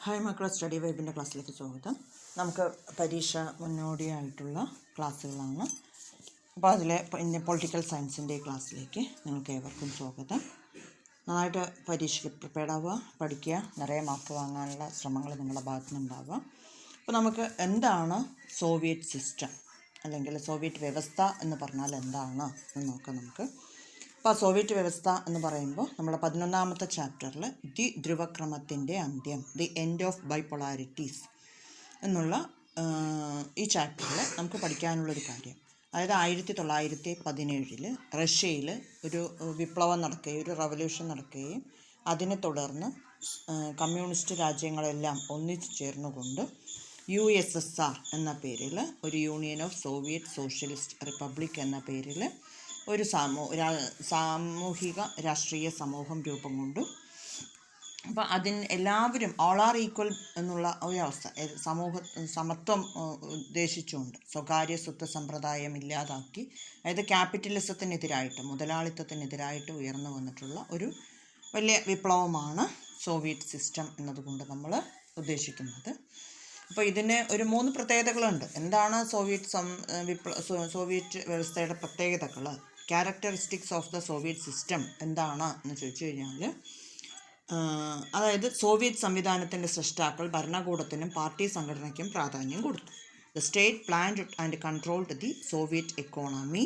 Hi മക്കളെ, study വൈബിൻ്റെ ക്ലാസ്സിലേക്ക് സ്വാഗതം. നമുക്ക് പരീക്ഷ മുന്നോടിയായിട്ടുള്ള ക്ലാസ്സുകളാണ്. അപ്പോൾ അതിലെ പൊളിറ്റിക്കൽ സയൻസിൻ്റെ ക്ലാസ്സിലേക്ക് നിങ്ങൾക്ക് ഏവർക്കും സ്വാഗതം. നന്നായിട്ട് പരീക്ഷയ്ക്ക് പ്രിപ്പയർഡ് ആവുക, പഠിക്കുക, നിറയെ മാർക്ക് വാങ്ങാനുള്ള ശ്രമങ്ങൾ നിങ്ങളുടെ ഭാഗത്തു നിന്നുണ്ടാവുക. അപ്പോൾ നമുക്ക് എന്താണ് സോവിയറ്റ് സിസ്റ്റം അല്ലെങ്കിൽ സോവിയറ്റ് വ്യവസ്ഥ എന്ന് പറഞ്ഞാൽ എന്താണ് എന്ന് നോക്കാം നമുക്ക്. അപ്പോൾ സോവിയറ്റ് വ്യവസ്ഥ എന്ന് പറയുമ്പോൾ നമ്മൾ 11ാമത്തെ ചാപ്റ്ററിൽ ദി ധ്രുവക്രമത്തിൻ്റെ അന്ത്യം, ദി എൻഡ് ഓഫ് ബൈപോളാരിറ്റീസ് എന്നുള്ള ഈ ചാപ്റ്ററിൽ നമുക്ക് പഠിക്കാനുള്ളൊരു കാര്യം, അതായത് 1917 റഷ്യയിൽ ഒരു വിപ്ലവം നടക്കുകയും ഒരു റവല്യൂഷൻ നടക്കുകയും അതിനെ തുടർന്ന് കമ്മ്യൂണിസ്റ്റ് രാജ്യങ്ങളെല്ലാം ഒന്നിച്ചു ചേർന്നുകൊണ്ട് USSR എന്ന പേരിൽ ഒരു union of Soviet socialist republic എന്ന പേരിൽ ഒരു സാമൂഹിക രാഷ്ട്രീയ സമൂഹം രൂപം കൊണ്ടു. അപ്പോൾ എല്ലാവരും ഓൾ ആർ ഈക്വൽ എന്നുള്ള ഒരവസ്ഥ, സമത്വം ഉദ്ദേശിച്ചുകൊണ്ട് സ്വകാര്യ സ്വത്ത് സമ്പ്രദായം ഇല്ലാതാക്കി, അതായത് ക്യാപിറ്റലിസത്തിനെതിരായിട്ട്, മുതലാളിത്തത്തിനെതിരായിട്ട് ഉയർന്നു വന്നിട്ടുള്ള ഒരു വലിയ വിപ്ലവമാണ് സോവിയറ്റ് സിസ്റ്റം എന്നതുകൊണ്ട് നമ്മൾ ഉദ്ദേശിക്കുന്നത്. അപ്പോൾ ഇതിന് ഒരു 3 പ്രത്യേകതകളുണ്ട്. എന്താണ് സോവിയറ്റ് വ്യവസ്ഥയുടെ പ്രത്യേകതകൾ, characteristics of the Soviet system എന്താണ് എന്ന് ചോദിച്ചു കഴിഞ്ഞാൽ, അതായത് സോവിയറ്റ് സംവിധാനത്തിൻ്റെ സൃഷ്ടാക്കൾ ഭരണകൂടത്തിനും പാർട്ടി സംഘടനയ്ക്കും പ്രാധാന്യം കൊടുത്തു. The state planned and controlled the Soviet economy.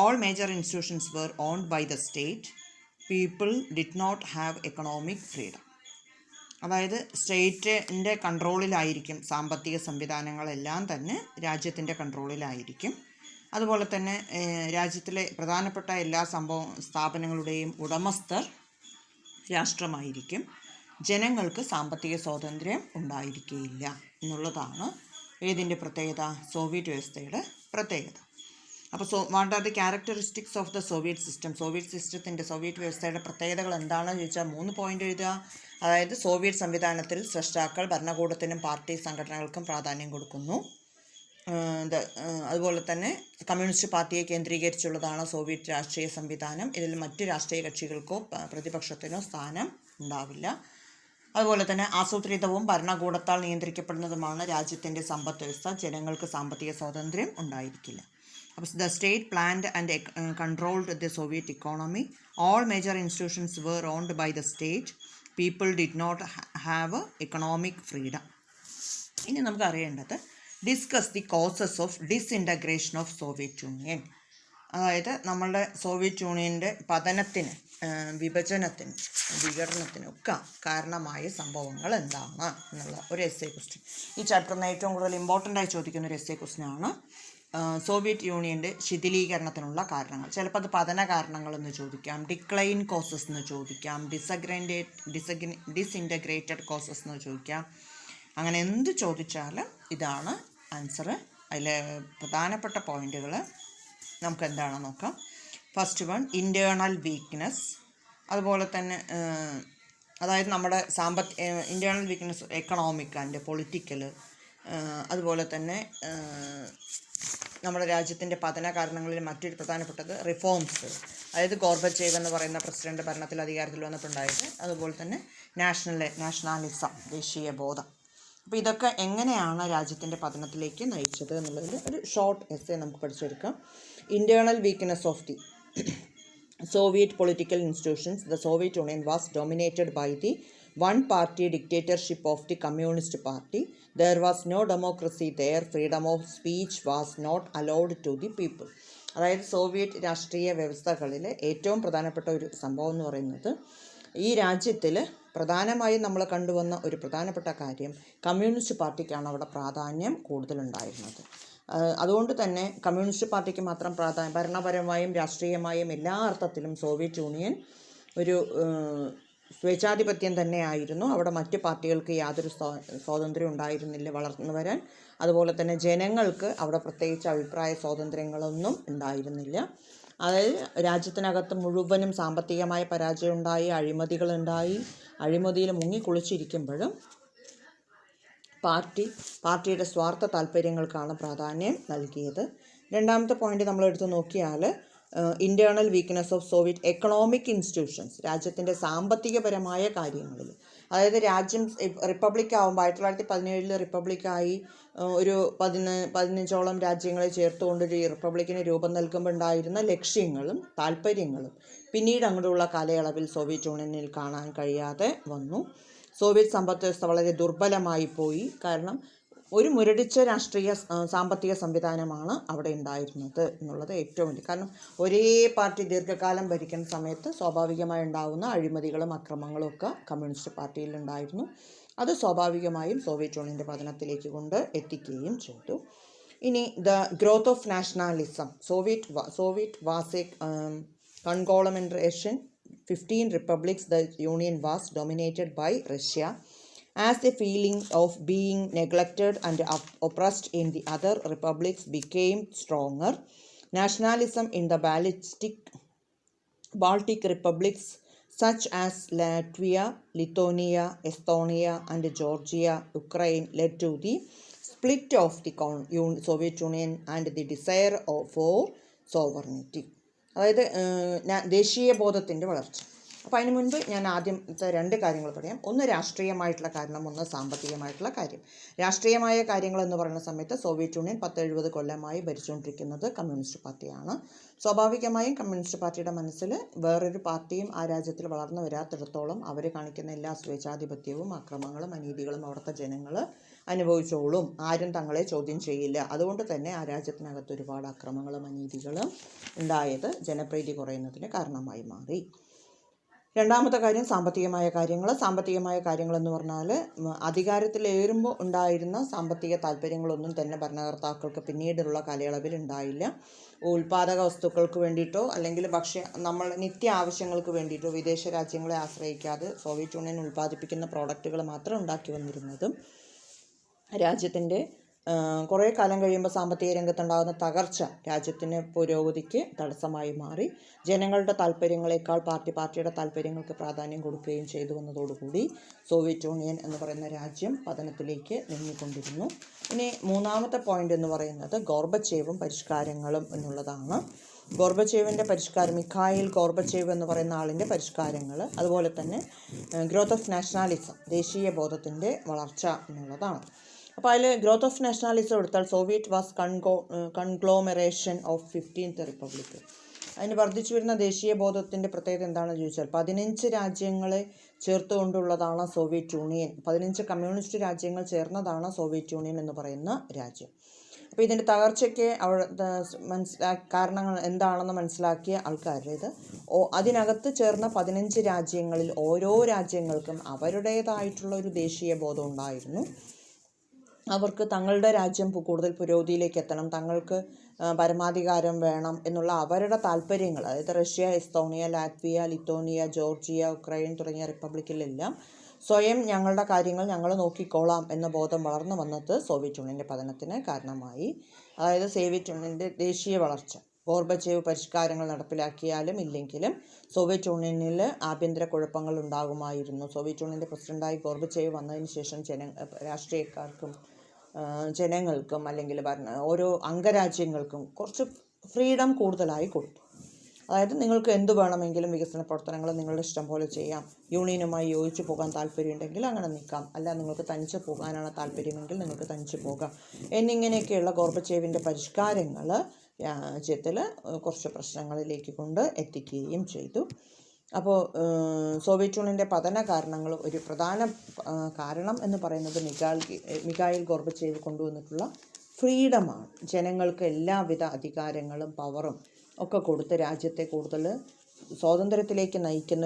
All major institutions were owned by the state. People did not have economic freedom. അതായത് സ്റ്റേറ്റിൻ്റെ കൺട്രോളിലായിരിക്കും സാമ്പത്തിക സംവിധാനങ്ങളെല്ലാം തന്നെ രാജ്യത്തിൻ്റെ കൺട്രോളിലായിരിക്കും. അതുപോലെ തന്നെ രാജ്യത്തിലെ പ്രധാനപ്പെട്ട എല്ലാ സ്ഥാപനങ്ങളുടെയും ഉടമസ്ഥർ രാഷ്ട്രമായിരിക്കും. ജനങ്ങൾക്ക് സാമ്പത്തിക സ്വാതന്ത്ര്യം ഉണ്ടായിരിക്കുകയില്ല എന്നുള്ളതാണ് ഏതിൻ്റെ പ്രത്യേകത, സോവിയറ്റ് വ്യവസ്ഥയുടെ പ്രത്യേകത. അപ്പോൾ what are the characteristics of the Soviet system, Soviet വ്യവസ്ഥയുടെ പ്രത്യേകതകൾ എന്താണെന്ന് ചോദിച്ചാൽ 3 പോയിന്റ് എഴുതുക. അതായത് സോവിയറ്റ് സംവിധാനത്തിൽ സൃഷ്ടാക്കൾ ഭരണകൂടത്തിനും പാർട്ടി സംഘടനകൾക്കും പ്രാധാന്യം കൊടുക്കുന്നു. അതുപോലെ തന്നെ കമ്മ്യൂണിസ്റ്റ് പാർട്ടിയെ കേന്ദ്രീകരിച്ചുള്ളതാണ് സോവിയറ്റ് രാഷ്ട്രീയ സംവിധാനം. ഇതിൽ മറ്റ് രാഷ്ട്രീയ കക്ഷികൾക്കോ പ്രതിപക്ഷത്തിനോ സ്ഥാനം ഉണ്ടാവില്ല. അതുപോലെ തന്നെ ആസൂത്രിതവും ഭരണകൂടത്താൽ നിയന്ത്രിക്കപ്പെടുന്നതുമാണ് രാജ്യത്തിൻ്റെ സമ്പദ് വ്യവസ്ഥ. ജനങ്ങൾക്ക് സാമ്പത്തിക സ്വാതന്ത്ര്യം ഉണ്ടായിരിക്കില്ല. The state planned and controlled the Soviet economy. All major institutions were owned by the state. People did not have economic freedom. ഇനി നമുക്ക് അറിയേണ്ടത് discuss the causes of disintegration of Soviet Union. അതായത് നമ്മളുടെ സോവിയറ്റ് യൂണിയൻ്റെ പതനത്തിന്, വിഭജനത്തിന്, വിഘടനത്തിനൊക്കെ കാരണമായ സംഭവങ്ങൾ എന്താണ് എന്നുള്ള ഒരു എസ്സേ ക്വസ്റ്റ്യൻ. ഈ ചാപ്റ്ററിന് ഏറ്റവും കൂടുതൽ ഇമ്പോർട്ടൻ്റായി ചോദിക്കുന്ന ഒരു എസ്സേ ക്വസ്റ്റ്യനാണ് സോവിയറ്റ് യൂണിയൻ്റെ ശിഥിലീകരണത്തിനുള്ള കാരണങ്ങൾ. ചിലപ്പോൾ അത് പതന കാരണങ്ങളെന്ന് ചോദിക്കാം, ഡിക്ലൈൻ കോസസ് എന്ന് ചോദിക്കാം, ഡിസ്ഇൻറ്റഗ്രേറ്റഡ് കോസസ് എന്ന് ചോദിക്കാം. അങ്ങനെ എന്ത് ചോദിച്ചാലും ഇതാണ് ആൻസർ. അതിലെ പ്രധാനപ്പെട്ട പോയിന്റുകൾ നമുക്ക് എന്താണെന്ന് നോക്കാം. First one, internal weakness. അതുപോലെ തന്നെ അതായത് നമ്മുടെ internal weakness economic and political. അതുപോലെ തന്നെ നമ്മുടെ രാജ്യത്തിൻ്റെ പതന കാരണങ്ങളിൽ മറ്റൊരു പ്രധാനപ്പെട്ടത് റിഫോംസ്, അതായത് ഗോർബച്ചേവ് എന്ന് പറയുന്ന പ്രസിഡന്റ് ഭരണത്തിൽ അധികാരത്തിൽ വന്നിട്ടുണ്ടായത്. അതുപോലെ തന്നെ നാഷണാലിസം, ദേശീയ ബോധം. അപ്പോൾ ഇതൊക്കെ എങ്ങനെയാണ് രാജ്യത്തിൻ്റെ പതനത്തിലേക്ക് നയിച്ചത് എന്നുള്ളതിൽ ഒരു ഷോർട്ട് എസ്സേ നമുക്ക് പഠിച്ചെടുക്കാം. Internal weakness of the Soviet political institutions. The Soviet Union was dominated by the one-party dictatorship of the Communist Party. There was no democracy there. Freedom of speech was not allowed to the people. അതായത് Soviet രാഷ്ട്രീയ വ്യവസ്ഥകളിൽ ഏറ്റവും പ്രധാനപ്പെട്ട ഒരു സംഭവം എന്ന് പറയുന്നത്, ഈ രാജ്യത്തിൽ പ്രധാനമായും നമ്മൾ കണ്ടുവന്ന ഒരു പ്രധാനപ്പെട്ട കാര്യം, കമ്മ്യൂണിസ്റ്റ് പാർട്ടിക്കാണ് അവിടെ പ്രാധാന്യം കൂടുതലുണ്ടായിരുന്നത്. അതുകൊണ്ട് തന്നെ കമ്മ്യൂണിസ്റ്റ് പാർട്ടിക്ക് മാത്രം ഭരണപരമായും രാഷ്ട്രീയമായും എല്ലാ അർത്ഥത്തിലും സോവിയറ്റ് യൂണിയൻ ഒരു സ്വേച്ഛാധിപത്യം തന്നെയായിരുന്നു. അവിടെ മറ്റ് പാർട്ടികൾക്ക് യാതൊരു സ്വാതന്ത്ര്യം ഉണ്ടായിരുന്നില്ല വളർന്നു വരാൻ. അതുപോലെ തന്നെ ജനങ്ങൾക്ക് അവിടെ പ്രത്യേകിച്ച് അഭിപ്രായ സ്വാതന്ത്ര്യങ്ങളൊന്നും ഉണ്ടായിരുന്നില്ല. അതായത് രാജ്യത്തിനകത്ത് മുഴുവനും സാമ്പത്തികമായ പരാജയം ഉണ്ടായി, അഴിമതികളുണ്ടായി. അഴിമതിയിൽ മുങ്ങിക്കുളിച്ചിരിക്കുമ്പോഴും പാർട്ടിയുടെ സ്വാർത്ഥ താല്പര്യങ്ങൾക്കാണ് പ്രാധാന്യം നൽകിയത്. രണ്ടാമത്തെ പോയിന്റ് നമ്മൾ എടുത്ത് നോക്കിയാൽ internal weakness of Soviet economic institutions, രാജ്യത്തിൻ്റെ സാമ്പത്തികപരമായ കാര്യങ്ങളിൽ. അതായത് രാജ്യം റിപ്പബ്ലിക് ആകുമ്പോൾ 1917 റിപ്പബ്ലിക്കായി ഒരു 15ഓളം രാജ്യങ്ങളെ ചേർത്തുകൊണ്ടൊരു റിപ്പബ്ലിക്കിന് രൂപം നൽകുമ്പോൾ ഉണ്ടായിരുന്ന ലക്ഷ്യങ്ങളും താല്പര്യങ്ങളും പിന്നീട് അങ്ങോട്ടുള്ള കാലയളവിൽ സോവിയറ്റ് യൂണിയനിൽ കാണാൻ കഴിയാതെ വന്നു. സോവിയറ്റ് സമ്പദ് വ്യവസ്ഥ വളരെ ദുർബലമായി പോയി. കാരണം ഒരു മുരടിച്ച രാഷ്ട്രീയ സാമ്പത്തിക സംവിധാനമാണ് അവിടെ ഉണ്ടായിരുന്നത് എന്നുള്ളത് ഏറ്റവും വലിയ കാരണം. ഒരേ പാർട്ടി ദീർഘകാലം ഭരിക്കുന്ന സമയത്ത് സ്വാഭാവികമായി ഉണ്ടാകുന്ന അഴിമതികളും അക്രമങ്ങളും ഒക്കെ കമ്മ്യൂണിസ്റ്റ് പാർട്ടിയിൽ ഉണ്ടായിരുന്നു. അത് സ്വാഭാവികമായും സോവിയറ്റ് യൂണിയൻ്റെ പതനത്തിലേക്ക് കൊണ്ട് എത്തിക്കുകയും ചെയ്തു. ഇനി the growth of nationalism. Soviet was a conglomeration 15 republics. The Union was dominated by Russia. As the feeling of being neglected and oppressed in the other republics became stronger, nationalism in the Baltic republics such as Latvia, Lithuania, Estonia and Georgia, Ukraine led to the split of the Soviet Union and the desire for sovereignty. അതായത് ദേശീയ ബോധത്തിൻ്റെ വളർച്ച. അപ്പോൾ അതിന് മുൻപ് ഞാൻ ആദ്യത്തെ 2 കാര്യങ്ങൾ പറയാം. ഒന്ന് രാഷ്ട്രീയമായിട്ടുള്ള കാരണം, ഒന്ന് സാമ്പത്തികമായിട്ടുള്ള കാര്യം. രാഷ്ട്രീയമായ കാര്യങ്ങൾ എന്ന് പറയുന്ന സമയത്ത് സോവിയറ്റ് യൂണിയൻ 10-70 കൊല്ലമായി ഭരിച്ചുകൊണ്ടിരിക്കുന്നത് കമ്മ്യൂണിസ്റ്റ് പാർട്ടിയാണ്. സ്വാഭാവികമായും കമ്മ്യൂണിസ്റ്റ് പാർട്ടിയുടെ മനസ്സിൽ വേറൊരു പാർട്ടിയും ആ രാജ്യത്തിൽ വളർന്നു വരാത്തിടത്തോളം അവർ കാണിക്കുന്ന എല്ലാ സ്വേച്ഛാധിപത്യവും അക്രമങ്ങളും അനീതികളും അവിടുത്തെ ജനങ്ങൾ അനുഭവിച്ചോളും. ആരും തങ്ങളെ ചോദ്യം ചെയ്യില്ല. അതുകൊണ്ട് തന്നെ ആ രാജ്യത്തിനകത്ത് ഒരുപാട് അക്രമങ്ങളും അനീതികളും ഉണ്ടായത് ജനപ്രീതി കുറയുന്നതിന് കാരണമായി മാറി. രണ്ടാമത്തെ കാര്യം സാമ്പത്തികമായ കാര്യങ്ങൾ. സാമ്പത്തികമായ കാര്യങ്ങളെന്ന് പറഞ്ഞാൽ അധികാരത്തിലേറുമ്പോൾ ഉണ്ടായിരുന്ന സാമ്പത്തിക താല്പര്യങ്ങളൊന്നും തന്നെ ഭരണകർത്താക്കൾക്ക് പിന്നീടുള്ള കാലയളവിൽ ഉണ്ടായില്ല. ഉൽപ്പാദക വസ്തുക്കൾക്ക് വേണ്ടിയിട്ടോ അല്ലെങ്കിൽ നമ്മൾ നിത്യ ആവശ്യങ്ങൾക്ക് വേണ്ടിയിട്ടോ വിദേശ രാജ്യങ്ങളെ ആശ്രയിക്കാതെ സോവിയറ്റ് യൂണിയൻ ഉൽപ്പാദിപ്പിക്കുന്ന പ്രോഡക്റ്റുകൾ മാത്രം ഉണ്ടാക്കി വന്നിരുന്നതും രാജ്യത്തിൻ്റെ കുറേ കാലം കഴിയുമ്പോൾ സാമ്പത്തിക രംഗത്തുണ്ടാകുന്ന തകർച്ച രാജ്യത്തിന് പുരോഗതിക്ക് തടസ്സമായി മാറി. ജനങ്ങളുടെ താല്പര്യങ്ങളെക്കാൾ പാർട്ടിയുടെ താല്പര്യങ്ങൾക്ക് പ്രാധാന്യം കൊടുക്കുകയും ചെയ്തു വന്നതോടുകൂടി സോവിയറ്റ് യൂണിയൻ എന്ന് പറയുന്ന രാജ്യം പതനത്തിലേക്ക് നീങ്ങിക്കൊണ്ടിരുന്നു. ഇനി മൂന്നാമത്തെ പോയിന്റ് എന്ന് പറയുന്നത് ഗോർബച്ചേവും പരിഷ്കാരങ്ങളും എന്നുള്ളതാണ്. ഗോർബച്ചേവിൻ്റെ പരിഷ്കാരം, മിഖായിൽ ഗോർബച്ചേവ് എന്ന് പറയുന്ന ആളിൻ്റെ പരിഷ്കാരങ്ങൾ, അതുപോലെ തന്നെ ഗ്രോത്ത് ഓഫ് നാഷണാലിസം, ദേശീയ ബോധത്തിൻ്റെ വളർച്ച എന്നുള്ളതാണ്. അപ്പോൾ അതിൽ ഗ്രോത്ത് ഓഫ് നാഷണാലിസം എടുത്താൽ Soviet was conglomeration of 15th republic. അതിന് വർദ്ധിച്ചു വരുന്ന ദേശീയ ബോധത്തിൻ്റെ പ്രത്യേകത എന്താണെന്ന് ചോദിച്ചാൽ 15 രാജ്യങ്ങളെ ചേർത്തുകൊണ്ടുള്ളതാണ് സോവിയറ്റ് യൂണിയൻ. 15 കമ്മ്യൂണിസ്റ്റ് രാജ്യങ്ങൾ ചേർന്നതാണ് സോവിയറ്റ് യൂണിയൻ എന്ന് പറയുന്ന രാജ്യം. അപ്പോൾ ഇതിൻ്റെ തകർച്ചയ്ക്ക് കാരണങ്ങൾ എന്താണെന്ന് മനസ്സിലാക്കിയ ആൾക്കാരുടേത് അതിനകത്ത് ചേർന്ന 15 രാജ്യങ്ങളിൽ ഓരോ രാജ്യങ്ങൾക്കും അവരുടേതായിട്ടുള്ള ഒരു ദേശീയ ബോധം ഉണ്ടായിരുന്നു. അവർക്ക് തങ്ങളുടെ രാജ്യം കൂടുതൽ പുരോഗതിയിലേക്ക് എത്തണം, തങ്ങൾക്ക് പരമാധികാരം വേണം എന്നുള്ള അവരുടെ താല്പര്യങ്ങൾ, അതായത് Russia, Estonia, Latvia, Lithuania, Georgia, Ukraine തുടങ്ങിയ റിപ്പബ്ലിക്കിലെല്ലാം സ്വയം ഞങ്ങളുടെ കാര്യങ്ങൾ ഞങ്ങൾ നോക്കിക്കോളാം എന്ന ബോധം വളർന്നു വന്നത് സോവിയറ്റ് യൂണിയൻ്റെ പതനത്തിന് കാരണമായി. അതായത് സോവിയറ്റ് യൂണിയൻ്റെ ദേശീയ വളർച്ച, ഗോർബച്ചേവ് പരിഷ്കാരങ്ങൾ നടപ്പിലാക്കിയാലും ഇല്ലെങ്കിലും സോവിയറ്റ് യൂണിയനിൽ ആഭ്യന്തര കുഴപ്പങ്ങൾ ഉണ്ടാകുമായിരുന്നു. സോവിയറ്റ് യൂണിയൻ്റെ പ്രസിഡൻ്റായി ഗോർബച്ചേവ് വന്നതിന് ശേഷം രാഷ്ട്രീയക്കാർക്കും ജനങ്ങൾക്കും അല്ലെങ്കിൽ ഓരോ അംഗരാജ്യങ്ങൾക്കും കുറച്ച് ഫ്രീഡം കൂടുതലായി കൊടുത്തു. അതായത് നിങ്ങൾക്ക് എന്ത് വേണമെങ്കിലും വികസന പ്രവർത്തനങ്ങൾ നിങ്ങളുടെ ഇഷ്ടം പോലെ ചെയ്യാം, യൂണിയനുമായി യോജിച്ച് പോകാൻ താല്പര്യമുണ്ടെങ്കിൽ അങ്ങനെ നിൽക്കാം, അല്ല നിങ്ങൾക്ക് തനിച്ച് പോകാനാണ് താല്പര്യമെങ്കിൽ നിങ്ങൾക്ക് തനിച്ച് പോകാം എന്നിങ്ങനെയൊക്കെയുള്ള ഗോർബച്ചേവിൻ്റെ പരിഷ്കാരങ്ങൾ രാജ്യത്തിൽ കുറച്ച് പ്രശ്നങ്ങളിലേക്ക് കൊണ്ട് എത്തിക്കുകയും ചെയ്തു. അപ്പോൾ സോവിയറ്റ് യൂണിയൻ്റെ പതന കാരണങ്ങൾ ഒരു പ്രധാന കാരണം എന്ന് പറയുന്നത് മിഖായിൽ ഗോർബച്ചേവ് കൊണ്ടുവന്നിട്ടുള്ള ഫ്രീഡമാണ്. ജനങ്ങൾക്ക് എല്ലാവിധ അധികാരങ്ങളും പവറും ഒക്കെ കൊടുത്ത് രാജ്യത്തെ കൂടുതൽ സ്വാതന്ത്ര്യത്തിലേക്ക് നയിക്കുന്ന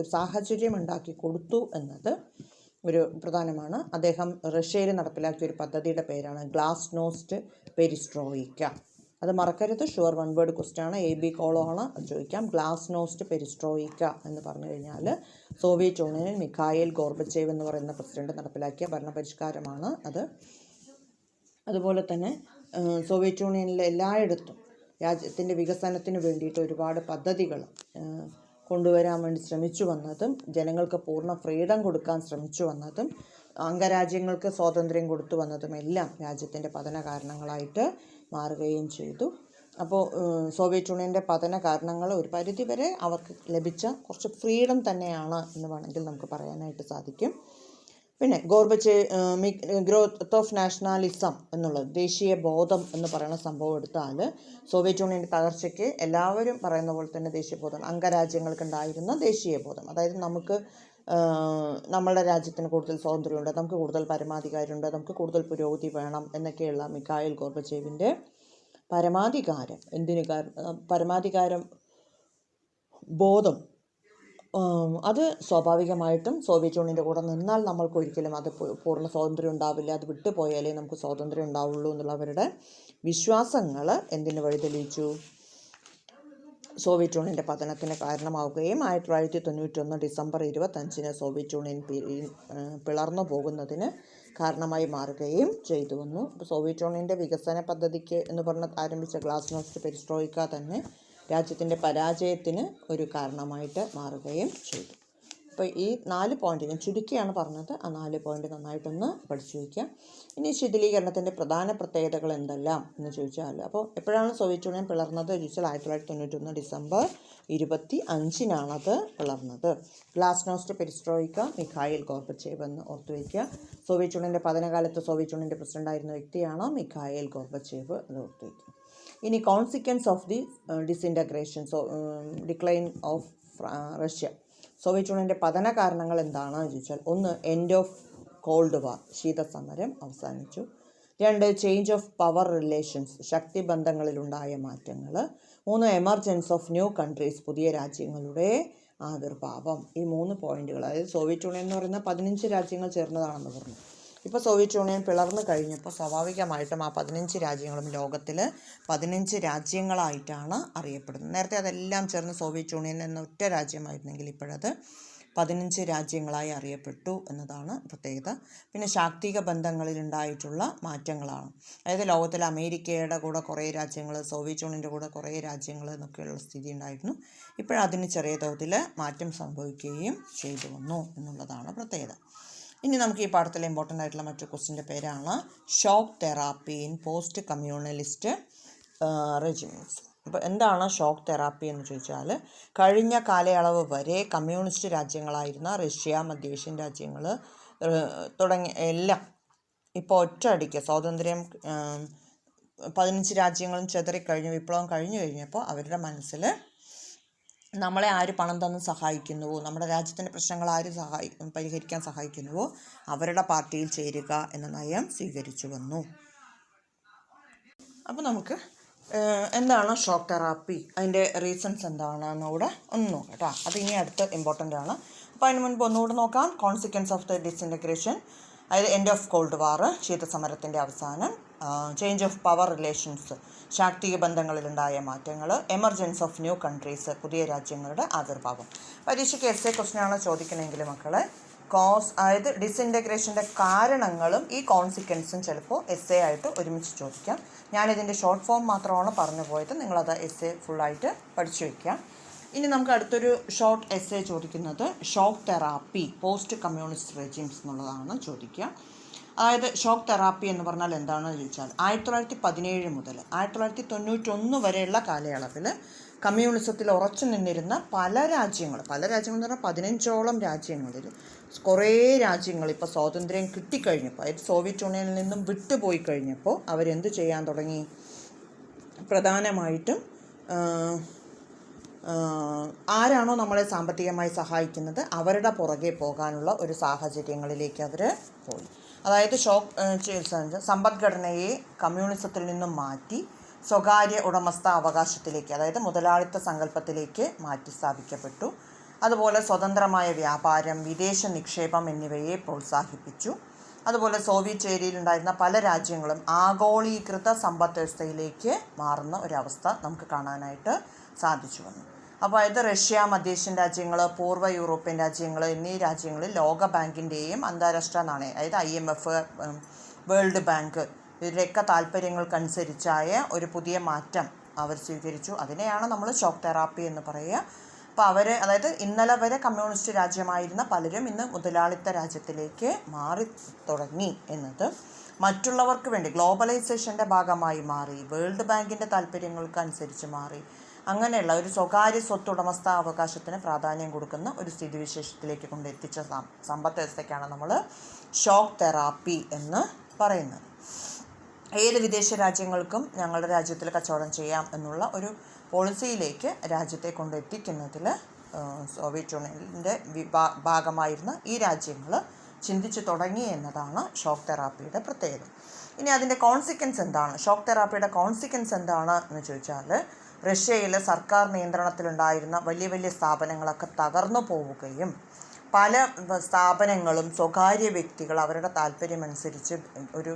ഒരു സാഹചര്യം ഉണ്ടാക്കി കൊടുത്തു എന്നത് ഒരു പ്രധാനമാണ്. അദ്ദേഹം റഷ്യയിൽ നടപ്പിലാക്കിയ ഒരു പദ്ധതിയുടെ പേരാണ് ഗ്ലാസ്നോസ്റ്റ് പെരിസ്ട്രോയിക്ക. അത് മറക്കരുത്, ഷുവർ 1 വേർഡ് ക്വസ്റ്റ്യൻ ആണ്, AB കോളോ ആണ്, അത് ചോദിക്കാം. ഗ്ലാസ്നോസ്റ്റ് പെരിസ്ട്രോയിക്ക എന്ന് പറഞ്ഞു കഴിഞ്ഞാൽ സോവിയറ്റ് യൂണിയനിൽ മിഖായിൽ ഗോർബച്ചേവ് എന്ന് പറയുന്ന പ്രസിഡന്റ് നടപ്പിലാക്കിയ ഭരണപരിഷ്കാരമാണ് അത്. അതുപോലെ തന്നെ സോവിയറ്റ് യൂണിയനിലെ എല്ലായിടത്തും രാജ്യത്തിൻ്റെ വികസനത്തിന് വേണ്ടിയിട്ട് ഒരുപാട് പദ്ധതികൾ കൊണ്ടുവരാൻ വേണ്ടി ശ്രമിച്ചു വന്നതും ജനങ്ങൾക്ക് പൂർണ്ണ ഫ്രീഡം കൊടുക്കാൻ ശ്രമിച്ചു വന്നതും അംഗരാജ്യങ്ങൾക്ക് സ്വാതന്ത്ര്യം കൊടുത്തു വന്നതും എല്ലാം രാജ്യത്തിൻ്റെ പതന കാരണങ്ങളായിട്ട് മാറുകയും ചെയ്തു. അപ്പോൾ സോവിയറ്റ് യൂണിയൻ്റെ പതന കാരണങ്ങൾ ഒരു പരിധിവരെ അവർക്ക് ലഭിച്ച കുറച്ച് ഫ്രീഡം തന്നെയാണ് എന്ന് വേണമെങ്കിൽ നമുക്ക് പറയാനായിട്ട് സാധിക്കും. പിന്നെ ഗ്രോത്ത് ഓഫ് നാഷണാലിസം എന്നുള്ളത്, ദേശീയ ബോധം എന്ന് പറയുന്ന സംഭവം എടുത്താൽ സോവിയറ്റ് യൂണിയൻ്റെ തകർച്ചയ്ക്ക് എല്ലാവരും പറയുന്ന പോലെ തന്നെ ദേശീയബോധം, അംഗരാജ്യങ്ങൾക്കുണ്ടായിരുന്ന ദേശീയബോധം, അതായത് നമുക്ക് നമ്മളുടെ രാജ്യത്തിന് കൂടുതൽ സ്വാതന്ത്ര്യമുണ്ട്, നമുക്ക് കൂടുതൽ പരമാധികാരമുണ്ട്, നമുക്ക് കൂടുതൽ പുരോഗതി വേണം എന്നൊക്കെയുള്ള മിഖായിൽ ഗോർബച്ചേവിൻ്റെ പരമാധികാരം, പരമാധികാരം ബോധം, അത് സ്വാഭാവികമായിട്ടും സോവിയറ്റ് യൂണിയൻ്റെ കൂടെ നിന്നാൽ നമ്മൾക്ക് ഒരിക്കലും അത് പൂർണ്ണ സ്വാതന്ത്ര്യം ഉണ്ടാവില്ല, അത് വിട്ടുപോയാലേ നമുക്ക് സ്വാതന്ത്ര്യം ഉണ്ടാവുള്ളൂ എന്നുള്ളവരുടെ വിശ്വാസങ്ങൾ എന്തിനു വഴിതെളിയിച്ചു? സോവിയറ്റ് യൂണിയൻ്റെ പതനത്തിന് കാരണമാവുകയും 1991 ഡിസംബർ 25 സോവിയറ്റ് യൂണിയൻ പിളർന്നു പോകുന്നതിന് കാരണമായി മാറുകയും ചെയ്തു വന്നു. സോവിയറ്റ് യൂണിയൻ്റെ വികസന പദ്ധതിക്ക് എന്ന് പറഞ്ഞ് ആരംഭിച്ച ഗ്ലാസ്നോസ്റ്റ് പെരിസ്ട്രോയിക്ക തന്നെ രാജ്യത്തിൻ്റെ പരാജയത്തിന് ഒരു കാരണമായിട്ട് മാറുകയും ചെയ്തു. അപ്പോൾ ഈ 4 പോയിന്റ് ഞാൻ ചുരുക്കിയാണ് പറഞ്ഞത്, ആ 4 പോയിന്റ് നന്നായിട്ടൊന്ന് പഠിച്ചു വയ്ക്കുക. ഇനി ശിഥിലീകരണത്തിൻ്റെ പ്രധാന പ്രത്യേകതകൾ എന്തെല്ലാം എന്ന് ചോദിച്ചാൽ, അപ്പോൾ എപ്പോഴാണ് സോവിയറ്റ് യൂണിയൻ പിളർന്നത് ചോദിച്ചാൽ 1991 ഡിസംബർ 25 പിളർന്നത്. ഗ്ലാസ്നോസ്റ്റ് പെരിസ്ട്രോയിക്ക മിഖായിൽ ഗോർബച്ചേവ് എന്ന് ഓർത്തു വയ്ക്കുക. സോവിയറ്റ് യൂണിയൻ്റെ പതനകാലത്ത് സോവിയറ്റ് യൂണിയൻ്റെ പ്രസിഡൻ്റായിരുന്ന വ്യക്തിയാണ് മിഖായിൽ ഗോർബച്ചേവ്, അത് ഓർത്തു വയ്ക്കുക. ഇനി consequence of the disintegration, decline of Russia, Soviet യൂണിയൻ്റെ പതന കാരണങ്ങൾ എന്താണെന്ന് ചോദിച്ചാൽ, 1 എൻഡ് ഓഫ് കോൾഡ് വാർ, ശീതസമരം അവസാനിച്ചു. 2 ചേഞ്ച് ഓഫ് പവർ റിലേഷൻസ്, ശക്തി ബന്ധങ്ങളിലുണ്ടായ മാറ്റങ്ങൾ. 3 എമർജൻസ് ഓഫ് ന്യൂ കൺട്രീസ്, പുതിയ രാജ്യങ്ങളുടെ ആവിർഭാവം. ഈ 3 പോയിന്റുകൾ, അതായത് സോവിയറ്റ് യൂണിയൻ എന്ന് പറയുന്ന 15 രാജ്യങ്ങൾ ചേർന്നതാണെന്ന് പറഞ്ഞു. ഇപ്പോൾ സോവിയറ്റ് യൂണിയൻ പിളർന്നു കഴിഞ്ഞപ്പോൾ സ്വാഭാവികമായിട്ടും ആ 15 രാജ്യങ്ങളും ലോകത്തിൽ 15 രാജ്യങ്ങളായിട്ടാണ് അറിയപ്പെടുന്നത്. നേരത്തെ അതെല്ലാം ചേർന്ന് സോവിയറ്റ് യൂണിയൻ എന്ന ഒറ്റ രാജ്യമായിരുന്നെങ്കിൽ ഇപ്പോഴത് 15 രാജ്യങ്ങളായി അറിയപ്പെട്ടു എന്നതാണ് പ്രത്യേകത. പിന്നെ ശാക്തിക ബന്ധങ്ങളിലുണ്ടായിട്ടുള്ള മാറ്റങ്ങളാണ്, അതായത് ലോകത്തിൽ അമേരിക്കയുടെ കൂടെ കുറേ രാജ്യങ്ങൾ, സോവിയറ്റ് യൂണിയൻ്റെ കൂടെ കുറേ രാജ്യങ്ങൾ എന്നൊക്കെയുള്ള സ്ഥിതി ഉണ്ടായിരുന്നു. ഇപ്പോഴതിന് ചെറിയ തോതിൽ മാറ്റം സംഭവിക്കുകയും ചെയ്തു വന്നു എന്നുള്ളതാണ് പ്രത്യേകത. ഇനി നമുക്ക് ഈ പാഠത്തിലെ ഇമ്പോർട്ടൻ്റ് ആയിട്ടുള്ള മറ്റൊരു ക്വസ്റ്റിൻ്റെ പേരാണ് shock therapy in post communalist regiments. അപ്പോൾ എന്താണ് ഷോക്ക് തെറാപ്പി എന്ന് ചോദിച്ചാൽ, കഴിഞ്ഞ കാലയളവ് വരെ കമ്മ്യൂണിസ്റ്റ് രാജ്യങ്ങളായിരുന്ന റഷ്യ, മധ്യേഷ്യൻ രാജ്യങ്ങൾ തുടങ്ങിയ എല്ലാം ഇപ്പോൾ ഒറ്റയടിക്ക് സ്വാതന്ത്ര്യം 15 രാജ്യങ്ങളും ചെതറിക്കഴിഞ്ഞ് വിപ്ലവം കഴിഞ്ഞു കഴിഞ്ഞപ്പോൾ അവരുടെ മനസ്സിൽ നമ്മളെ ആര് പണം തന്ന് സഹായിക്കുന്നുവോ, നമ്മുടെ രാജ്യത്തിൻ്റെ പ്രശ്നങ്ങൾ ആര് പരിഹരിക്കാൻ സഹായിക്കുന്നുവോ അവരുടെ പാർട്ടിയിൽ ചേരുക എന്ന നയം സ്വീകരിച്ചു വന്നു. അപ്പോൾ നമുക്ക് എന്താണ് ഷോക്ക് തെറാപ്പി, അതിൻ്റെ റീസൺസ് എന്താണെന്നുകൂടെ ഒന്ന് നോക്കാം കേട്ടോ. അത് ഇനി അടുത്ത് ഇമ്പോർട്ടൻ്റ് ആണ്. അപ്പോൾ അതിന് മുൻപ് ഒന്നുകൂടെ നോക്കാം. കോൺസിക്വൻസ് ഓഫ് ദ ഡിസിൻറ്റഗ്രേഷൻ, അതായത് എൻഡ് ഓഫ് കോൾഡ് വാർ, ശീതസമരത്തിൻ്റെ അവസാനം. ചേഞ്ച് ഓഫ് പവർ റിലേഷൻസ്, ശാക്തിക ബന്ധങ്ങളിലുണ്ടായ മാറ്റങ്ങൾ. എമർജൻസ് ഓഫ് ന്യൂ കൺട്രീസ്, പുതിയ രാജ്യങ്ങളുടെ ആവിർഭാവം. പരീക്ഷയ്ക്ക് എസ്സേ ക്വസ്റ്റ്യനാണ് ചോദിക്കണമെങ്കിൽ മക്കളെ അതായത് ഡിസിൻറ്റഗ്രേഷൻ്റെ കാരണങ്ങളും ഈ കോൺസിക്വൻസും ചിലപ്പോൾ എസ്സേ ആയിട്ട് ഒരുമിച്ച് ചോദിക്കാം. ഞാനിതിൻ്റെ ഷോർട്ട് ഫോം മാത്രമാണ് പറഞ്ഞു പോയത്, നിങ്ങളത് എസ്സേ ഫുള്ളായിട്ട് പഠിച്ചു വയ്ക്കുക. ഇനി നമുക്ക് അടുത്തൊരു ഷോർട്ട് എസ്സേ ചോദിക്കുന്നത് ഷോക്ക് തെറാപ്പി പോസ്റ്റ് കമ്മ്യൂണിസ്റ്റ് റെജിംസ് എന്നുള്ളതാണ് ചോദിക്കുക. അതായത് ഷോക്ക് തെറാപ്പി എന്ന് പറഞ്ഞാൽ എന്താണെന്ന് ചോദിച്ചാൽ 1917 മുതൽ 1991 വരെയുള്ള കാലയളവിൽ കമ്മ്യൂണിസത്തിൽ ഉറച്ചു നിന്നിരുന്ന പല രാജ്യങ്ങൾ എന്ന് പറഞ്ഞാൽ 15ഓളം രാജ്യങ്ങളിൽ കുറേ രാജ്യങ്ങൾ ഇപ്പോൾ സ്വാതന്ത്ര്യം കിട്ടിക്കഴിഞ്ഞപ്പോൾ, അതായത് സോവിയറ്റ് യൂണിയനിൽ നിന്നും വിട്ടുപോയി കഴിഞ്ഞപ്പോൾ അവരെന്ത് ചെയ്യാൻ തുടങ്ങി? പ്രധാനമായിട്ടും ആരാണോ നമ്മളെ സാമ്പത്തികമായി സഹായിക്കുന്നത് അവരുടെ പുറകെ പോകാനുള്ള ഒരു സാഹചര്യങ്ങളിലേക്ക് അവർ പോയി. അതായത് സമ്പദ്ഘടനയെ കമ്മ്യൂണിസത്തിൽ നിന്നും മാറ്റി സ്വകാര്യ ഉടമസ്ഥ അവകാശത്തിലേക്ക്, അതായത് മുതലാളിത്ത സങ്കല്പത്തിലേക്ക് മാറ്റി സ്ഥാപിക്കപ്പെട്ടു. അതുപോലെ സ്വതന്ത്രമായ വ്യാപാരം, വിദേശ നിക്ഷേപം എന്നിവയെ പ്രോത്സാഹിപ്പിച്ചു. അതുപോലെ സോവിയറ്റ് ഏരിയയിലുണ്ടായിരുന്ന പല രാജ്യങ്ങളും ആഗോളീകൃത സമ്പദ് വ്യവസ്ഥയിലേക്ക് മാറുന്ന ഒരവസ്ഥ നമുക്ക് കാണാനായിട്ട് സാധിച്ചു വന്നു. അപ്പോൾ അതായത് റഷ്യ, മധ്യേഷ്യൻ രാജ്യങ്ങൾ, പൂർവ്വ യൂറോപ്യൻ രാജ്യങ്ങൾ എന്നീ രാജ്യങ്ങളിൽ ലോക ബാങ്കിൻ്റെയും അന്താരാഷ്ട്ര നാണയ, അതായത് IMF, വേൾഡ് ബാങ്ക് ഇവരുടെയൊക്കെ താല്പര്യങ്ങൾക്കനുസരിച്ചായ ഒരു പുതിയ മാറ്റം അവർ സ്വീകരിച്ചു. അതിനെയാണ് നമ്മൾ ഷോക്ക് തെറാപ്പി എന്ന് പറയുക. അപ്പോൾ അതായത് ഇന്നലെ വരെ കമ്മ്യൂണിസ്റ്റ് രാജ്യമായിരുന്ന പലരും ഇന്ന് മുതലാളിത്ത രാജ്യത്തിലേക്ക് മാറി തുടങ്ങി എന്നത് മറ്റുള്ളവർക്ക് വേണ്ടി ഗ്ലോബലൈസേഷൻ്റെ ഭാഗമായി മാറി, വേൾഡ് ബാങ്കിൻ്റെ താല്പര്യങ്ങൾക്കനുസരിച്ച് മാറി, അങ്ങനെയുള്ള ഒരു സ്വകാര്യ സ്വത്തുടമസ്ഥാവകാശത്തിന് പ്രാധാന്യം കൊടുക്കുന്ന ഒരു സ്ഥിതിവിശേഷത്തിലേക്ക് കൊണ്ടെത്തിച്ച സമ്പദ് വ്യവസ്ഥയ്ക്കാണ് നമ്മൾ ഷോക്ക് തെറാപ്പി എന്ന് പറയുന്നത്. ഏത് വിദേശ രാജ്യങ്ങൾക്കും ഞങ്ങളുടെ രാജ്യത്തിൽ കച്ചവടം ചെയ്യാം എന്നുള്ള ഒരു പോളിസിയിലേക്ക് രാജ്യത്തെ കൊണ്ടെത്തിക്കുന്നതിൽ സോവിയറ്റ് യൂണിയൻ്റെ ഭാഗമായിരുന്ന ഈ രാജ്യങ്ങൾ ചിന്തിച്ചു തുടങ്ങി എന്നതാണ് ഷോക്ക് തെറാപ്പിയുടെ പ്രത്യേകത. ഇനി അതിൻ്റെ കോൺസിക്വൻസ് എന്താണ്? ഷോക്ക് തെറാപ്പിയുടെ കോൺസിക്വൻസ് എന്താണ് എന്ന് ചോദിച്ചാൽ, റഷ്യയിലെ സർക്കാർ നിയന്ത്രണത്തിലുണ്ടായിരുന്ന വലിയ വലിയ സ്ഥാപനങ്ങളൊക്കെ തകർന്നു പോവുകയും പല സ്ഥാപനങ്ങളും സ്വകാര്യ വ്യക്തികൾ അവരുടെ താല്പര്യമനുസരിച്ച് ഒരു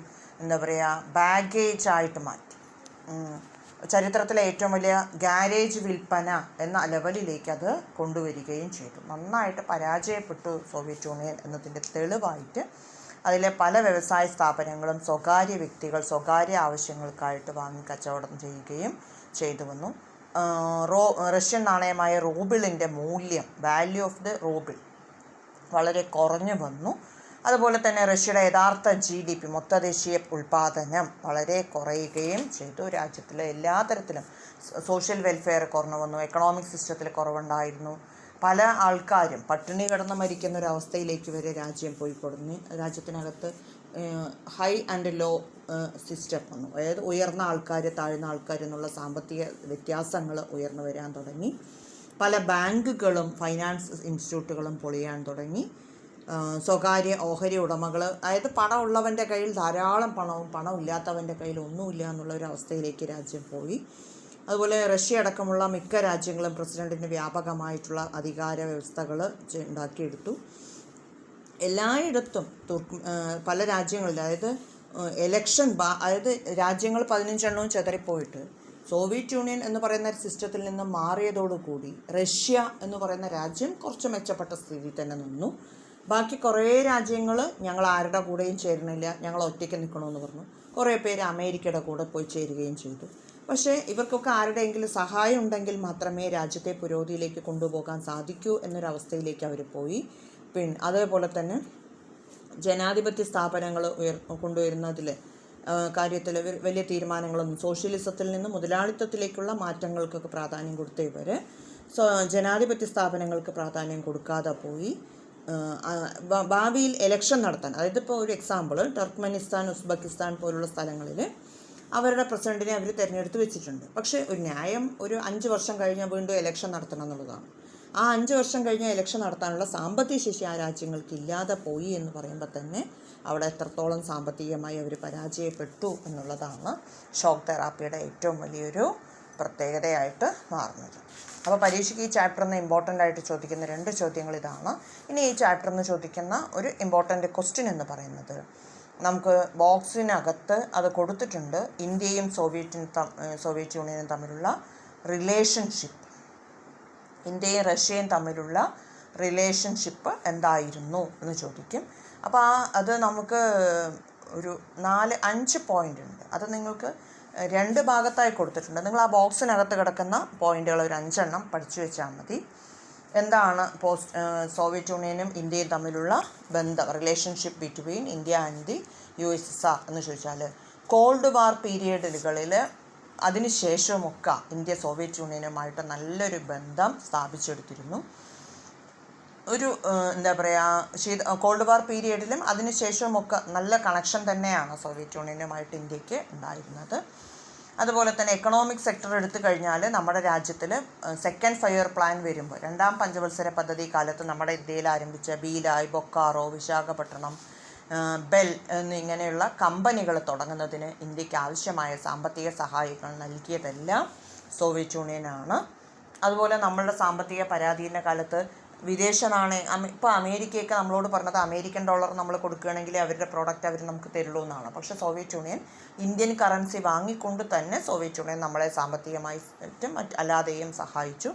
ബാഗേജായിട്ട് മാറ്റി. ചരിത്രത്തിലെ ഏറ്റവും വലിയ ഗാരേജ് വിൽപ്പന എന്ന ലെവലിലേക്ക് അത് കൊണ്ടുവരികയും ചെയ്തു. നന്നായിട്ട് പരാജയപ്പെട്ടു സോവിയറ്റ് യൂണിയൻ എന്നതിൻ്റെ തെളിവായിട്ട് അതിലെ പല വ്യവസായ സ്ഥാപനങ്ങളും സ്വകാര്യ വ്യക്തികൾ സ്വകാര്യ ആവശ്യങ്ങൾക്കായിട്ട് വാങ്ങി കച്ചവടം ചെയ്യുകയും ചെയ്തു വന്നു. റഷ്യൻ നാണയമായ റൂബിളിൻ്റെ മൂല്യം, വാല്യൂ ഓഫ് ദ റൂബിൾ, വളരെ കുറഞ്ഞു വന്നു. അതുപോലെ തന്നെ റഷ്യയുടെ യഥാർത്ഥ GDP, മൊത്തദേശീയ ഉൽപ്പാദനം വളരെ കുറയുകയും ചെയ്തു. രാജ്യത്തിലെ എല്ലാ തരത്തിലും സോഷ്യൽ വെൽഫെയർ കുറഞ്ഞു വന്നു, എക്കണോമിക് സിസ്റ്റത്തിൽ കുറവുണ്ടായിരുന്നു. പല ആൾക്കാരും പട്ടിണി കിടന്ന് മരിക്കുന്ന ഒരു അവസ്ഥയിലേക്ക് വരെ രാജ്യം പോയി കൊടുന്നു. രാജ്യത്തിനകത്ത് ഹൈ ആൻഡ് ലോ സിസ്റ്റം വന്നു. അതായത് ഉയർന്ന ആൾക്കാർ താഴ്ന്ന ആൾക്കാർ എന്നുള്ള സാമ്പത്തിക വ്യത്യാസങ്ങൾ ഉയർന്നു വരാൻ തുടങ്ങി. പല ബാങ്കുകളും ഫൈനാൻസ് ഇൻസ്റ്റിറ്റ്യൂട്ടുകളും പൊളിയാൻ തുടങ്ങി. സ്വകാര്യ ഓഹരി ഉടമകൾ, അതായത് പണമുള്ളവൻ്റെ കയ്യിൽ ധാരാളം പണവും പണമില്ലാത്തവൻ്റെ കയ്യിൽ ഒന്നുമില്ല എന്നുള്ള ഒരു അവസ്ഥയിലേക്ക് രാജ്യം പോയി. അതുപോലെ റഷ്യ അടക്കമുള്ള മിക്ക രാജ്യങ്ങളും പ്രസിഡൻറ്റിന് വ്യാപകമായിട്ടുള്ള അധികാര വ്യവസ്ഥകൾ ഉണ്ടാക്കിയെടുത്തു. എല്ലായിടത്തും പല രാജ്യങ്ങളിൽ, അതായത് അതായത് രാജ്യങ്ങൾ 15 എണ്ണവും ചെതറിപ്പോയിട്ട് സോവിയറ്റ് യൂണിയൻ എന്ന് പറയുന്ന സിസ്റ്റത്തിൽ നിന്ന് മാറിയതോടുകൂടി റഷ്യ എന്ന് പറയുന്ന രാജ്യം കുറച്ച് മെച്ചപ്പെട്ട സ്ഥിതിയിൽ തന്നെ നിന്നു. ബാക്കി കുറേ രാജ്യങ്ങൾ ഞങ്ങൾ ആരുടെ കൂടെയും ചേരുന്നില്ല, ഞങ്ങൾ ഒറ്റയ്ക്ക് നിൽക്കണമെന്ന് പറഞ്ഞു. കുറേ പേര് അമേരിക്കയുടെ കൂടെ പോയി ചേരുകയും ചെയ്തു. പക്ഷേ ഇവർക്കൊക്കെ ആരുടെയെങ്കിലും സഹായം ഉണ്ടെങ്കിൽ മാത്രമേ രാജ്യത്തെ പുരോഗതിയിലേക്ക് കൊണ്ടുപോകാൻ സാധിക്കൂ എന്നൊരവസ്ഥയിലേക്ക് അവർ പോയി. അതേപോലെ തന്നെ ജനാധിപത്യ സ്ഥാപനങ്ങൾ കൊണ്ടുവരുന്നതിൽ കാര്യത്തിൽ വലിയ തീരുമാനങ്ങളൊന്നും, സോഷ്യലിസത്തിൽ നിന്ന് മുതലാളിത്തത്തിലേക്കുള്ള മാറ്റങ്ങൾക്കൊക്കെ പ്രാധാന്യം കൊടുത്ത ഇവർ ജനാധിപത്യ സ്ഥാപനങ്ങൾക്ക് പ്രാധാന്യം കൊടുക്കാതെ പോയി. ഭാവിയിൽ ഇലക്ഷൻ നടത്താൻ, അതായത് ഇപ്പോൾ ഒരു എക്സാമ്പിൾ, ടർക്ക്മെനിസ്ഥാൻ, ഉസ്ബെക്കിസ്ഥാൻ പോലുള്ള സ്ഥലങ്ങളിൽ അവരുടെ പ്രസിഡൻറ്റിനെ അവർ തിരഞ്ഞെടുത്ത് വെച്ചിട്ടുണ്ട്. പക്ഷേ ഒരു ന്യായം ഒരു 5 വർഷം കഴിഞ്ഞാൽ വീണ്ടും ഇലക്ഷൻ നടത്തണം എന്നുള്ളതാണ്. ആ 5 വർഷം കഴിഞ്ഞാൽ ഇലക്ഷൻ നടത്താനുള്ള സാമ്പത്തിക ശേഷി ആ രാജ്യങ്ങൾക്ക് ഇല്ലാതെ പോയി എന്ന് പറയുമ്പോൾ തന്നെ അവിടെ എത്രത്തോളം സാമ്പത്തികമായി അവർ പരാജയപ്പെട്ടു എന്നുള്ളതാണ് ഷോക്ക് തെറാപ്പിയുടെ ഏറ്റവും വലിയൊരു പ്രത്യേകതയായിട്ട് മാറുന്നത്. അപ്പോൾ പരീക്ഷയ്ക്ക് ഈ ചാപ്റ്ററിൽ നിന്ന് ഇമ്പോർട്ടൻ്റ് ആയിട്ട് ചോദിക്കുന്ന 2 ചോദ്യങ്ങൾ ഇതാണ്. ഇനി ഈ ചാപ്റ്ററിൽ നിന്ന് ചോദിക്കുന്ന ഒരു ഇമ്പോർട്ടൻ്റ് ക്വസ്റ്റ്യൻ എന്ന് പറയുന്നത്, നമുക്ക് ബോക്സിനകത്ത് അത് കൊടുത്തിട്ടുണ്ട്, ഇന്ത്യയും സോവിയറ്റ് യൂണിയനും തമ്മിലുള്ള റിലേഷൻഷിപ്പ്, ഇന്ത്യയും റഷ്യയും തമ്മിലുള്ള റിലേഷൻഷിപ്പ് എന്തായിരുന്നു എന്ന് ചോദിക്കും. അപ്പോൾ അത് നമുക്ക് ഒരു 4-5 പോയിൻ്റ് ഉണ്ട്. അത് നിങ്ങൾക്ക് 2 ഭാഗത്തായി കൊടുത്തിട്ടുണ്ട്. നിങ്ങൾ ആ ബോക്സിനകത്ത് കിടക്കുന്ന പോയിൻ്റുകൾ ഒരു 5 എണ്ണം പഠിച്ചു വെച്ചാൽ മതി. എന്താണ് സോവിയറ്റ് യൂണിയനും ഇന്ത്യയും തമ്മിലുള്ള ബന്ധം, relationship between India and the USSR എന്ന് ചോദിച്ചാൽ, കോൾഡ് വാർ പീരിയഡുകളിൽ അതിനുശേഷമൊക്കെ ഇന്ത്യ സോവിയറ്റ് യൂണിയനുമായിട്ട് നല്ലൊരു ബന്ധം സ്ഥാപിച്ചെടുത്തിരുന്നു. ഒരു കോൾഡ് വാർ പീരിയഡിലും അതിനുശേഷമൊക്കെ നല്ല കണക്ഷൻ തന്നെയാണ് സോവിയറ്റ് യൂണിയനുമായിട്ട് ഇന്ത്യക്ക് ഉണ്ടായിരുന്നത്. അതുപോലെ തന്നെ എക്കണോമിക് സെക്ടർ എടുത്തു കഴിഞ്ഞാൽ നമ്മുടെ രാജ്യത്തിൽ സെക്കൻഡ് 5 ഇയർ പ്ലാൻ വരുമ്പോൾ, 2ാം പഞ്ചവത്സര പദ്ധതി കാലത്ത് നമ്മുടെ ഇന്ത്യയിൽ ആരംഭിച്ച ബീലായ്, ബൊക്കാറോ, വിശാഖപട്ടണം, ബെൽ എന്നിങ്ങനെയുള്ള കമ്പനികൾ തുടങ്ങുന്നതിന് ഇന്ത്യക്ക് ആവശ്യമായ സാമ്പത്തിക സഹായങ്ങൾ നൽകിയതെല്ലാം സോവിയറ്റ് യൂണിയനാണ്. അതുപോലെ നമ്മളുടെ സാമ്പത്തിക പരാധീന കാലത്ത് വിദേശ നാണയം, ഇപ്പോൾ അമേരിക്കയൊക്കെ നമ്മളോട് പറഞ്ഞത് അമേരിക്കൻ ഡോളർ നമ്മൾ കൊടുക്കുകയാണെങ്കിൽ അവരുടെ പ്രോഡക്റ്റ് അവർ നമുക്ക് തരുള്ളൂ എന്നാണ്. പക്ഷേ സോവിയറ്റ് യൂണിയൻ ഇന്ത്യൻ കറൻസി വാങ്ങിക്കൊണ്ട് തന്നെ സോവിയറ്റ് യൂണിയൻ നമ്മളെ സാമ്പത്തികമായിട്ടും അല്ലാതെയും സഹായിച്ചു.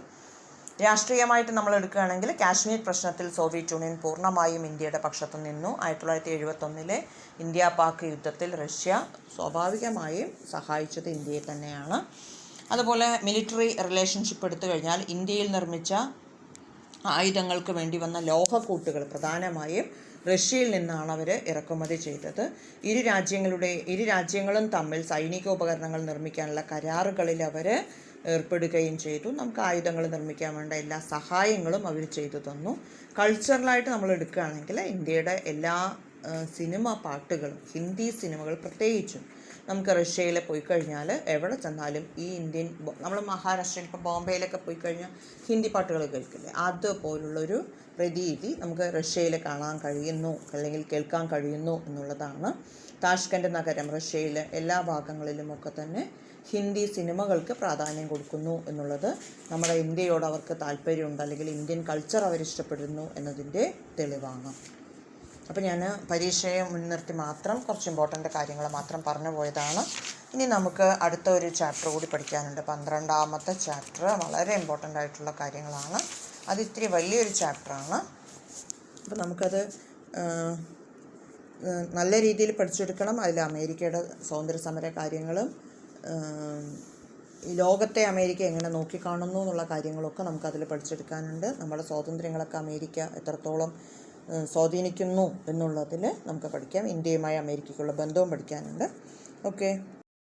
രാഷ്ട്രീയമായിട്ട് നമ്മൾ എടുക്കുകയാണെങ്കിൽ കാശ്മീർ പ്രശ്നത്തിൽ സോവിയറ്റ് യൂണിയൻ പൂർണ്ണമായും ഇന്ത്യയുടെ പക്ഷത്ത് നിന്നു. 1971 ഇന്ത്യ പാക് യുദ്ധത്തിൽ റഷ്യ സ്വാഭാവികമായും സഹായിച്ചത് ഇന്ത്യയെ തന്നെയാണ്. അതുപോലെ മിലിറ്ററി റിലേഷൻഷിപ്പ് എടുത്തു കഴിഞ്ഞാൽ ഇന്ത്യയിൽ നിർമ്മിച്ച ആയുധങ്ങൾക്ക് വേണ്ടി വന്ന ലോഹക്കൂട്ടുകൾ പ്രധാനമായും റഷ്യയിൽ നിന്നാണ് അവർ ഇറക്കുമതി ചെയ്തത്. ഇരു രാജ്യങ്ങളും തമ്മിൽ സൈനിക ഉപകരണങ്ങൾ നിർമ്മിക്കാനുള്ള കരാറുകളിൽ അവർ ഏർപ്പെടുകയും ചെയ്തു. നമുക്ക് ആയുധങ്ങൾ നിർമ്മിക്കാൻ വേണ്ട എല്ലാ സഹായങ്ങളും അവർ ചെയ്തു തന്നു. കൾച്ചറലായിട്ട് നമ്മൾ എടുക്കുകയാണെങ്കിൽ ഇന്ത്യയുടെ എല്ലാ സിനിമ പാട്ടുകളും, ഹിന്ദി സിനിമകൾ പ്രത്യേകിച്ചും, നമുക്ക് റഷ്യയിൽ പോയി കഴിഞ്ഞാൽ എവിടെ ചെന്നാലും ഈ ഇന്ത്യൻ, നമ്മൾ മഹാരാഷ്ട്രയിൽ ഇപ്പോൾ ബോംബെയിലൊക്കെ പോയി കഴിഞ്ഞാൽ ഹിന്ദി പാട്ടുകൾ കേൾക്കില്ലേ, അതുപോലുള്ളൊരു പ്രതീതി നമുക്ക് റഷ്യയിൽ കാണാൻ കഴിയുന്നു അല്ലെങ്കിൽ കേൾക്കാൻ കഴിയുന്നു എന്നുള്ളതാണ്. താഷ്കൻഡ് നഗരം റഷ്യയിലെ എല്ലാ ഭാഗങ്ങളിലുമൊക്കെ തന്നെ ഹിന്ദി സിനിമകൾക്ക് പ്രാധാന്യം കൊടുക്കുന്നു എന്നുള്ളത് നമ്മുടെ ഇന്ത്യയോട് അവർക്ക് താല്പര്യമുണ്ട്, അല്ലെങ്കിൽ ഇന്ത്യൻ കൾച്ചർ അവരിഷ്ടപ്പെടുന്നു എന്നതിൻ്റെ തെളിവാണ്. അപ്പോൾ ഞാൻ പരീക്ഷയെ മുൻനിർത്തി മാത്രം കുറച്ച് ഇമ്പോർട്ടൻ്റ് കാര്യങ്ങൾ മാത്രം പറഞ്ഞു പോയതാണ്. ഇനി നമുക്ക് അടുത്ത ഒരു ചാപ്റ്റർ കൂടി പഠിക്കാനുണ്ട്. 12ാമത്തെ ചാപ്റ്റർ വളരെ ഇമ്പോർട്ടൻ്റ് ആയിട്ടുള്ള കാര്യങ്ങളാണ്. അത് ഇത്തിരി വലിയൊരു ചാപ്റ്ററാണ്. അപ്പോൾ നമുക്കത് നല്ല രീതിയിൽ പഠിച്ചെടുക്കണം. അതിൽ അമേരിക്കയുടെ സ്വാതന്ത്ര്യ സമര കാര്യങ്ങളും ലോകത്തെ അമേരിക്ക എങ്ങനെ നോക്കിക്കാണുന്നു എന്നുള്ള കാര്യങ്ങളൊക്കെ നമുക്കതിൽ പഠിച്ചെടുക്കാനുണ്ട്. നമ്മുടെ സ്വാതന്ത്ര്യങ്ങളൊക്കെ അമേരിക്ക എത്രത്തോളം സ്വാധീനിക്കുന്നു എന്നുള്ളതിൽ നമുക്ക് പഠിക്കാം. ഇന്ത്യയുമായി അമേരിക്കയ്ക്കുള്ള ബന്ധവും പഠിക്കാനുണ്ട്. ഓക്കെ.